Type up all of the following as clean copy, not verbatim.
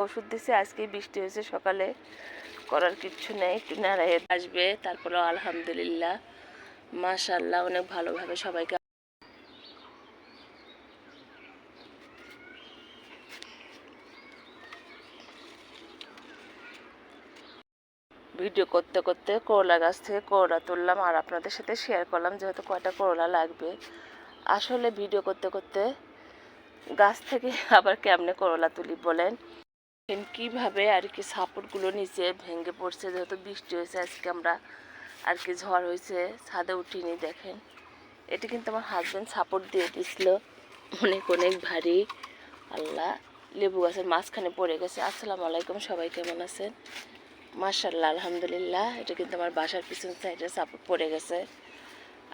ওষুধ দিছে, আজকে বৃষ্টি হয়েছে সকালে, করার কিচ্ছু নেই, একটু নাড়াই আসবে। তারপরে আলহামদুলিল্লাহ মাশাআল্লাহ অনেক ভালোভাবে সবাইকে ভিডিও করতে করতে করলা গাছ থেকে করলা তুললাম আর আপনাদের সাথে শেয়ার করলাম, যেহেতু কয়টা করলা লাগবে। আসলে ভিডিও করতে করতে গাছ থেকে আবার কেমনে করলা তুলি বলেন, কিভাবে আর কি সাপোর্টগুলো নিচে ভেঙে পড়ছে, যেহেতু বৃষ্টি হয়েছে আজকে, আমরা আর কি ঝড় হয়েছে, ছাদে উঠিনি। দেখেন এটা কিন্তু আমার হাজব্যান্ড সাপোর্ট দিয়ে দিছিল, অনেক অনেক ভারী। আল্লাহ, লেবু গাছের মাঝখানে পড়ে গেছে। আসসালামু আলাইকুম, সবাই কেমন আছেন? মাশাআল্লাহ আলহামদুলিল্লাহ। এটা কিন্তু আমার বাসার পিছন সাইডে সাপোর্ট পড়ে গেছে,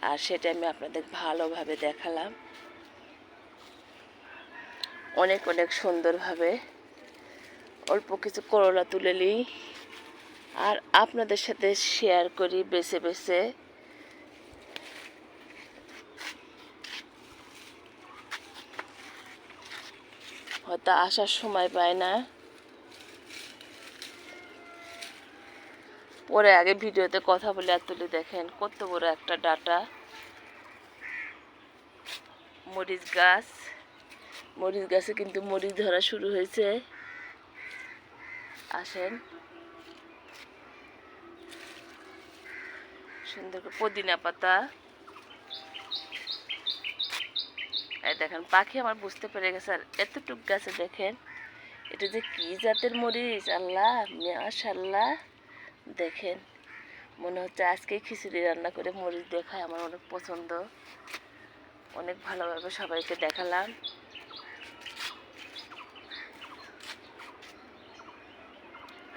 আর সেটা আমি আপনাদের ভালোভাবে দেখালাম, অনেক অনেক সুন্দরভাবে। অল্প কিছু করলা তুলে নিই আর আপনাদের সাথে শেয়ার করি বেছে বেছে। হয়তো আসার সময় পায় না, পরে আগে ভিডিওতে কথা বলে আর তুলে। দেখেন কত বড় একটা ডাটা মরিচ গাছ। মরিচ গাছে কিন্তু মরিচ ধরা শুরু হয়েছে। আসেন, সুন্দর করে পুদিনা পাতা। এই দেখেন পাখি আমার বুঝতে পেরে গেছে। আর এতটুক গাছে দেখেন এটা যে কি জাতের মরিচ, আল্লাহ মাশাআল্লাহ। দেখেন মনে হচ্ছে আজকেই খিচুড়ি রান্না করে মরিচ দিয়ে খাই, আমার অনেক পছন্দ। অনেক ভালোভাবে সবাইকে দেখালাম।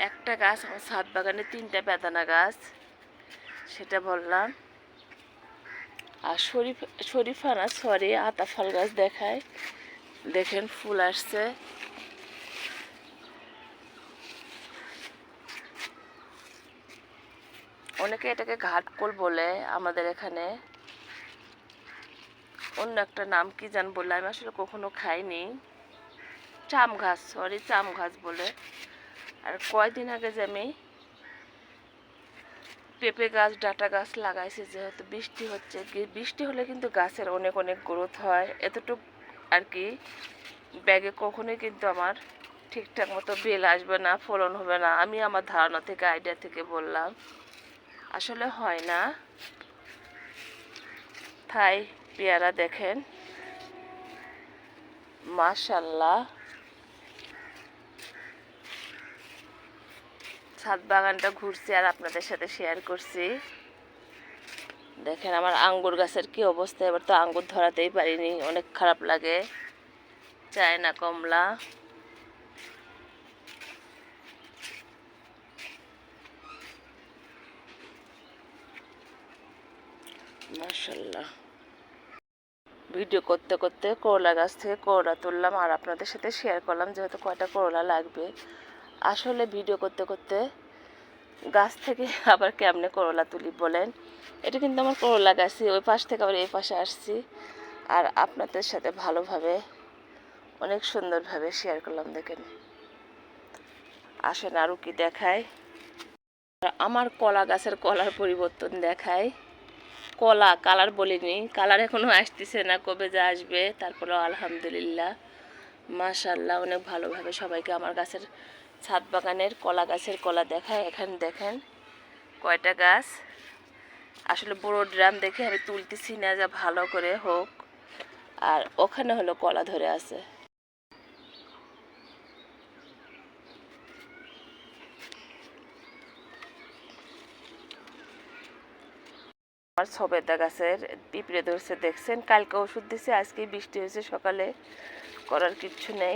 একটা গাছ আমার ছাদ বাগানে 3টা বেদানা গাছ, সেটা বললাম। আর শরীফা না, সরি, আতা ফল গাছ দেখায়। দেখেন ফুল আসছে। অনেকে এটাকে ঘাটকোল বলে, আমাদের এখানে অন্য একটা নাম কি জান বললে, আমি আসলে কখনো খাইনি। চাম গাছ, সরি চাম গাছ বলে। আর কয়দিন আগে যে আমি পেঁপে গাছ, ডাটা গাছ লাগাইছি, যেহেতু বৃষ্টি হচ্ছে, বৃষ্টি হলে কিন্তু গাছের অনেক অনেক গ্রোথ হয়। এতটুক আর কি ব্যাগে কখনোই কিন্তু আমার ঠিকঠাক মতো বেল আসবে না, ফলন হবে না। আমি আমার ধারণা থেকে, আইডিয়া থেকে বললাম, আসলে হয় না। তাই পেয়ারা দেখেন মাশাআল্লাহ। ছাদ বাগানটা ঘুরছি আর আপনাদের সাথে শেয়ার করছি। দেখেন আমার আঙ্গুর গাছের কি অবস্থা, এবার তো আঙ্গুর ধরাতেই পারিনি, অনেক খারাপ লাগে। চায়না কমলা, মাশাআল্লাহ। ভিডিও করতে করতে করলা গাছ থেকে করলা তুললাম আর আপনাদের সাথে শেয়ার করলাম, যেহেতু কয়টা করলা লাগবে। আসলে ভিডিও করতে করতে গাছ থেকে আবার কেমনে করলা তুলি বলেন। এটা কিন্তু আমার করলা গাছই, ওই পাশ থেকে আবার এই পাশে আসছি আর আপনাদের সাথে ভালোভাবে অনেক সুন্দরভাবে শেয়ার করলাম। দেখেন আসেন আরও কি দেখায়। আমার কলা গাছের কলার পরিবর্তন দেখায়। কলা কালার বলিনি, কালার এখনও আসতেছে না, কবে যা আসবে। তারপরে আলহামদুলিল্লাহ মাশাআল্লাহ অনেক ভালোভাবে সবাইকে আমার গাছের ছাদ বাগানের কলা গাছের কলা দেখায়। এখানে দেখেন কয়টা গাছ। আসলে বড় ড্রাম দেখে আমি তুলতেছি না, যা ভালো করে হোক। আর ওখানে হলো কলা ধরে আছে। আমার সবেদা গাছের পিঁপড়ে ধরছে, দেখছেন। কালকে ওষুধ দিছে, আজকে বৃষ্টি হয়েছে সকালে, করার কিচ্ছু নেই।